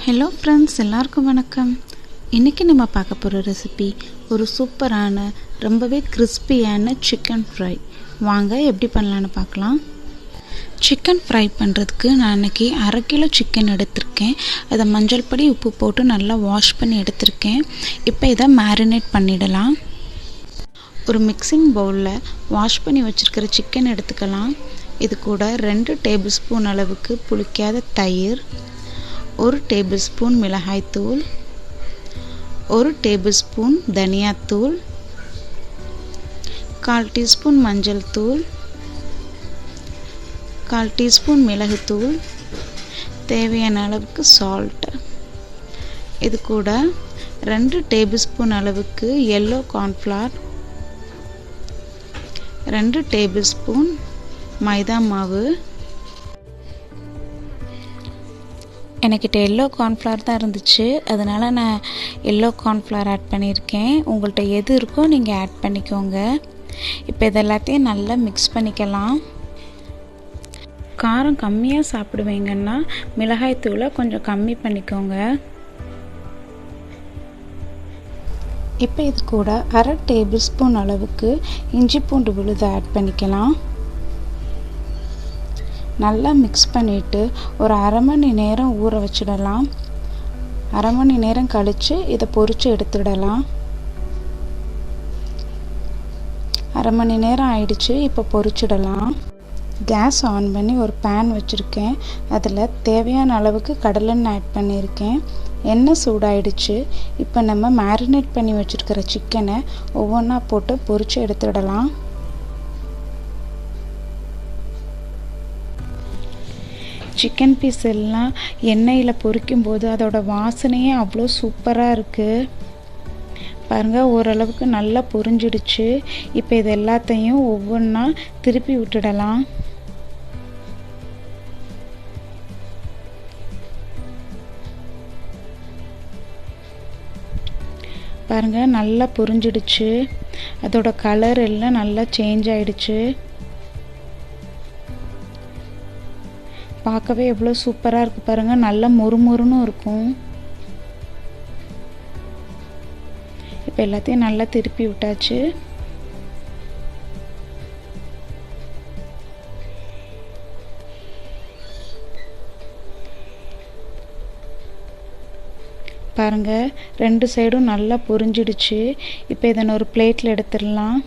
Hello friends, எல்லாருக்கும் வணக்கம். இன்றைக்கி நம்ம பார்க்க போகிற ரெசிபி ஒரு சூப்பரான ரொம்பவே கிறிஸ்பியான சிக்கன் ஃப்ரை. வாங்க எப்படி பண்ணலான்னு பார்க்கலாம். சிக்கன் ஃப்ரை பண்ணுறதுக்கு நான் இன்றைக்கி 1/2 கிலோ சிக்கன் எடுத்திருக்கேன். அதை மஞ்சள் பொடி உப்பு போட்டு நல்லா வாஷ் பண்ணி எடுத்திருக்கேன். இப்போ இதை மேரினேட் பண்ணிடலாம். ஒரு மிக்சிங் பவுலில் வாஷ் பண்ணி வச்சுருக்கிற சிக்கன் எடுத்துக்கலாம். இது கூட 2 டேபிள் ஸ்பூன் அளவுக்கு புளிக்காத தயிர், 1 டேபிள் ஸ்பூன் மிளகாய்த்தூள், 1 டேபிள் ஸ்பூன் தனியாத்தூள், 1/4 டீஸ்பூன் மஞ்சள் தூள், 1/4 டீஸ்பூன் மிளகுத்தூள், தேவையான அளவுக்கு சால்ட். இது கூட 2 டேபிள் ஸ்பூன் அளவுக்கு எல்லோ கார்ன்ஃப்ளவர், 2 டேபிள் ஸ்பூன் மைதா மாவு. எனக்கிட்ட எல்லோ கார்ன்ஃப்ளவர் தான் இருந்துச்சு, அதனால் நான் எல்லோ கார்ன்ஃப்ளவர் ஆட் பண்ணியிருக்கேன். உங்கள்கிட்ட எது இருக்கோ நீங்கள் ஆட் பண்ணிக்கோங்க. இப்போ இது எல்லாத்தையும் நல்லா மிக்ஸ் பண்ணிக்கலாம். காரம் கம்மியாக சாப்பிடுவீங்கன்னா மிளகாய்த்தூளை கொஞ்சம் கம்மி பண்ணிக்கோங்க. இப்போ இது கூட 1/2 டேபிள் ஸ்பூன் அளவுக்கு இஞ்சி பூண்டு விழுதை ஆட் பண்ணிக்கலாம். நல்லா மிக்ஸ் பண்ணிவிட்டு ஒரு 1/2 மணி நேரம் ஊற வச்சிடலாம். 1/2 மணி நேரம் கழித்து இதை பொரித்து எடுத்துடலாம். 1/2 மணி நேரம் ஆயிடுச்சு. இப்போ பொரிச்சிடலாம். கேஸ் ஆன் பண்ணி ஒரு பேன் வச்சுருக்கேன். அதில் தேவையான அளவுக்கு கடலெண்ணெய் ஆட் பண்ணியிருக்கேன். எண்ணெய் சூடாயிடுச்சு. இப்போ நம்ம மேரினேட் பண்ணி வச்சுருக்கிற சிக்கனை ஒவ்வொன்றா போட்டு பொரித்து எடுத்துடலாம். சிக்கன் பீஸ் எல்லாம் எண்ணெயில் பொரிக்கும்போது அதோட வாசனையே அவ்வளோ சூப்பராக இருக்குது. பாருங்கள், ஓரளவுக்கு நல்லா பொரிஞ்சிடுச்சு. இப்போ இது எல்லாத்தையும் ஒவ்வொன்றா திருப்பி விட்டுடலாம். பாருங்கள், நல்லா பொரிஞ்சிடுச்சு. அதோட கலர் எல்லாம் நல்லா சேஞ்ச் ஆயிடுச்சு. பார்க்கவே எவ்வளோ சூப்பராக இருக்குது பாருங்கள். நல்லா மொறுமொறுன்னு இருக்கும். இப்போ எல்லாத்தையும் நல்லா திருப்பி விட்டாச்சு. பாருங்கள், 2 சைடும் நல்லா பொரிஞ்சிடுச்சு. இப்போ இதை ஒரு பிளேட்டில் எடுத்துடலாம்.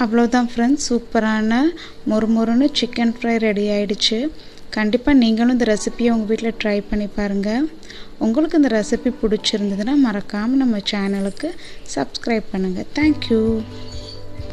அவ்வளோதான் ஃப்ரெண்ட்ஸ், சூப்பரான மொறுமொறுன்னு சிக்கன் ஃப்ரை ரெடி ஆகிடுச்சு. கண்டிப்பாக நீங்களும் இந்த ரெசிபியை உங்கள் வீட்டில் ட்ரை பண்ணி பாருங்கள். உங்களுக்கு இந்த ரெசிபி பிடிச்சிருந்ததுன்னா மறக்காமல் நம்ம சேனலுக்கு சப்ஸ்கிரைப் பண்ணுங்கள். தேங்க்யூ.